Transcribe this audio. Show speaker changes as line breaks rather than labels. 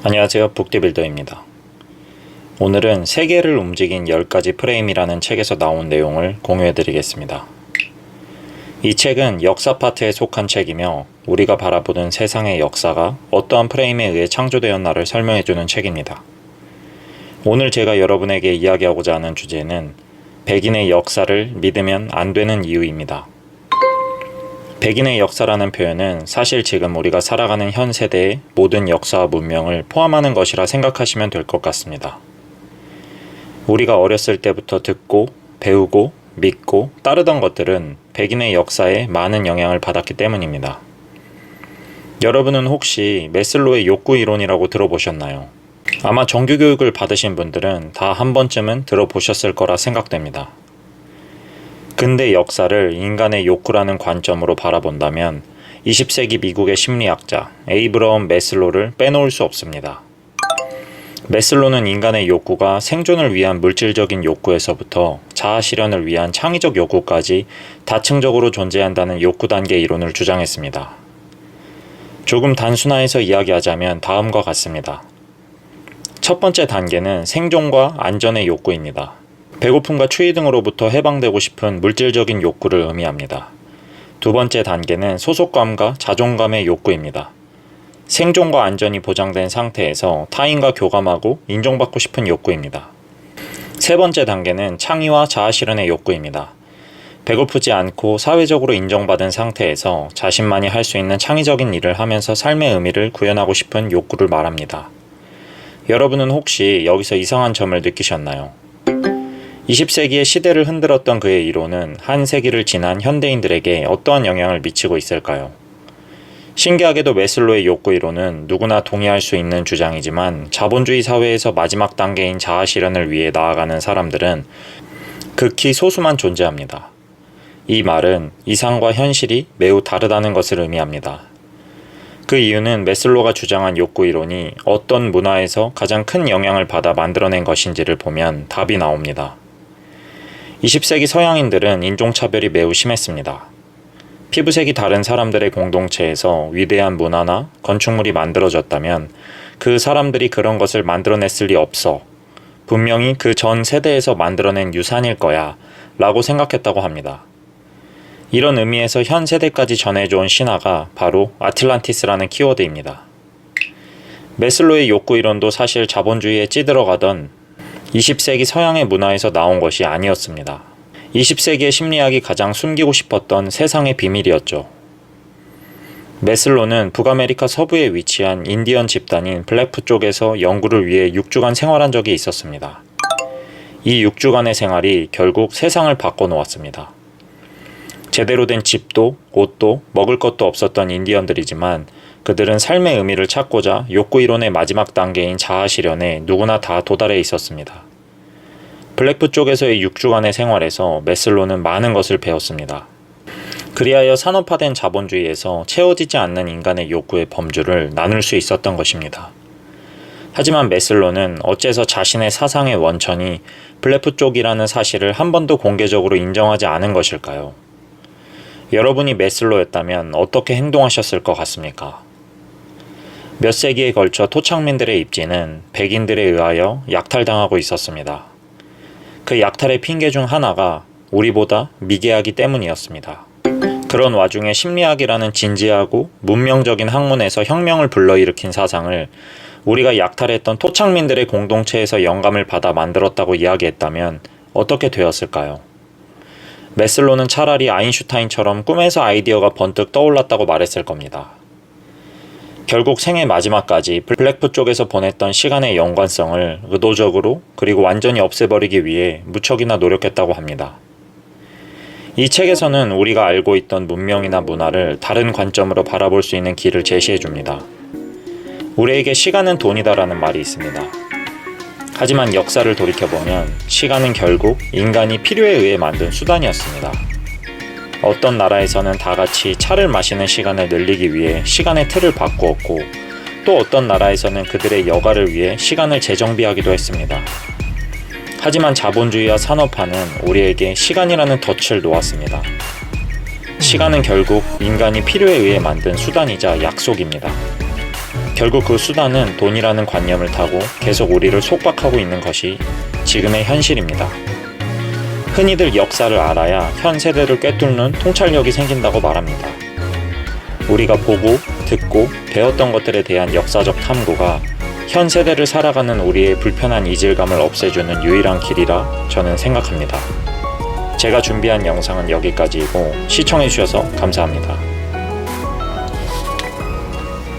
안녕하세요. 북디빌더입니다. 오늘은 세계를 움직인 10가지 프레임이라는 책에서 나온 내용을 공유해드리겠습니다. 이 책은 역사 파트에 속한 책이며 우리가 바라보는 세상의 역사가 어떠한 프레임에 의해 창조되었나를 설명해주는 책입니다. 오늘 제가 여러분에게 이야기하고자 하는 주제는 백인의 역사를 믿으면 안 되는 이유입니다. 백인의 역사라는 표현은 사실 지금 우리가 살아가는 현 세대의 모든 역사와 문명을 포함하는 것이라 생각하시면 될 것 같습니다. 우리가 어렸을 때부터 듣고, 배우고, 믿고, 따르던 것들은 백인의 역사에 많은 영향을 받았기 때문입니다. 여러분은 혹시 매슬로의 욕구 이론이라고 들어보셨나요? 아마 정규교육을 받으신 분들은 다 한 번쯤은 들어보셨을 거라 생각됩니다. 근대 역사를 인간의 욕구라는 관점으로 바라본다면 20세기 미국의 심리학자 에이브러엄 매슬로를 빼놓을 수 없습니다. 매슬로는 인간의 욕구가 생존을 위한 물질적인 욕구에서부터 자아 실현을 위한 창의적 욕구까지 다층적으로 존재한다는 욕구 단계 이론을 주장했습니다. 조금 단순화해서 이야기하자면 다음과 같습니다. 첫 번째 단계는 생존과 안전의 욕구입니다. 배고픔과 추위 등으로부터 해방되고 싶은 물질적인 욕구를 의미합니다. 두 번째 단계는 소속감과 자존감의 욕구입니다. 생존과 안전이 보장된 상태에서 타인과 교감하고 인정받고 싶은 욕구입니다. 세 번째 단계는 창의와 자아실현의 욕구입니다. 배고프지 않고 사회적으로 인정받은 상태에서 자신만이 할 수 있는 창의적인 일을 하면서 삶의 의미를 구현하고 싶은 욕구를 말합니다. 여러분은 혹시 여기서 이상한 점을 느끼셨나요? 20세기의 시대를 흔들었던 그의 이론은 한 세기를 지난 현대인들에게 어떠한 영향을 미치고 있을까요? 신기하게도 매슬로의 욕구 이론은 누구나 동의할 수 있는 주장이지만 자본주의 사회에서 마지막 단계인 자아 실현을 위해 나아가는 사람들은 극히 소수만 존재합니다. 이 말은 이상과 현실이 매우 다르다는 것을 의미합니다. 그 이유는 매슬로가 주장한 욕구 이론이 어떤 문화에서 가장 큰 영향을 받아 만들어낸 것인지를 보면 답이 나옵니다. 20세기 서양인들은 인종차별이 매우 심했습니다. 피부색이 다른 사람들의 공동체에서 위대한 문화나 건축물이 만들어졌다면 그 사람들이 그런 것을 만들어냈을 리 없어. 분명히 그 전 세대에서 만들어낸 유산일 거야 라고 생각했다고 합니다. 이런 의미에서 현 세대까지 전해져온 신화가 바로 아틀란티스라는 키워드입니다. 매슬로의 욕구 이론도 사실 자본주의에 찌들어가던 20세기 서양의 문화에서 나온 것이 아니었습니다. 20세기의 심리학이 가장 숨기고 싶었던 세상의 비밀이었죠. 매슬로는 북아메리카 서부에 위치한 인디언 집단인 블랙푸 쪽에서 연구를 위해 6주간 생활한 적이 있었습니다. 이 6주간의 생활이 결국 세상을 바꿔놓았습니다. 제대로 된 집도, 옷도, 먹을 것도 없었던 인디언들이지만 그들은 삶의 의미를 찾고자 욕구 이론의 마지막 단계인 자아 실현에 누구나 다 도달해 있었습니다. 블랙푸 쪽에서의 6주간의 생활에서 매슬로는 많은 것을 배웠습니다. 그리하여 산업화된 자본주의에서 채워지지 않는 인간의 욕구의 범주를 나눌 수 있었던 것입니다. 하지만 매슬로는 어째서 자신의 사상의 원천이 블랙푸 쪽이라는 사실을 한 번도 공개적으로 인정하지 않은 것일까요? 여러분이 매슬로였다면 어떻게 행동하셨을 것 같습니까? 몇 세기에 걸쳐 토착민들의 입지는 백인들에 의하여 약탈당하고 있었습니다. 그 약탈의 핑계 중 하나가 우리보다 미개하기 때문이었습니다. 그런 와중에 심리학이라는 진지하고 문명적인 학문에서 혁명을 불러일으킨 사상을 우리가 약탈했던 토착민들의 공동체에서 영감을 받아 만들었다고 이야기했다면 어떻게 되었을까요? 매슬로는 차라리 아인슈타인처럼 꿈에서 아이디어가 번뜩 떠올랐다고 말했을 겁니다. 결국 생의 마지막까지 블랙푸 쪽에서 보냈던 시간의 연관성을 의도적으로 그리고 완전히 없애버리기 위해 무척이나 노력했다고 합니다. 이 책에서는 우리가 알고 있던 문명이나 문화를 다른 관점으로 바라볼 수 있는 길을 제시해줍니다. 우리에게 시간은 돈이다라는 말이 있습니다. 하지만 역사를 돌이켜보면 시간은 결국 인간이 필요에 의해 만든 수단이었습니다. 어떤 나라에서는 다 같이 차를 마시는 시간을 늘리기 위해 시간의 틀을 바꾸었고 또 어떤 나라에서는 그들의 여가를 위해 시간을 재정비하기도 했습니다. 하지만 자본주의와 산업화는 우리에게 시간이라는 덫을 놓았습니다. 시간은 결국 인간이 필요에 의해 만든 수단이자 약속입니다. 결국 그 수단은 돈이라는 관념을 타고 계속 우리를 속박하고 있는 것이 지금의 현실입니다. 흔히들 역사를 알아야 현 세대를 꿰뚫는 통찰력이 생긴다고 말합니다. 우리가 보고, 듣고, 배웠던 것들에 대한 역사적 탐구가 현 세대를 살아가는 우리의 불편한 이질감을 없애주는 유일한 길이라 저는 생각합니다. 제가 준비한 영상은 여기까지이고 시청해주셔서 감사합니다.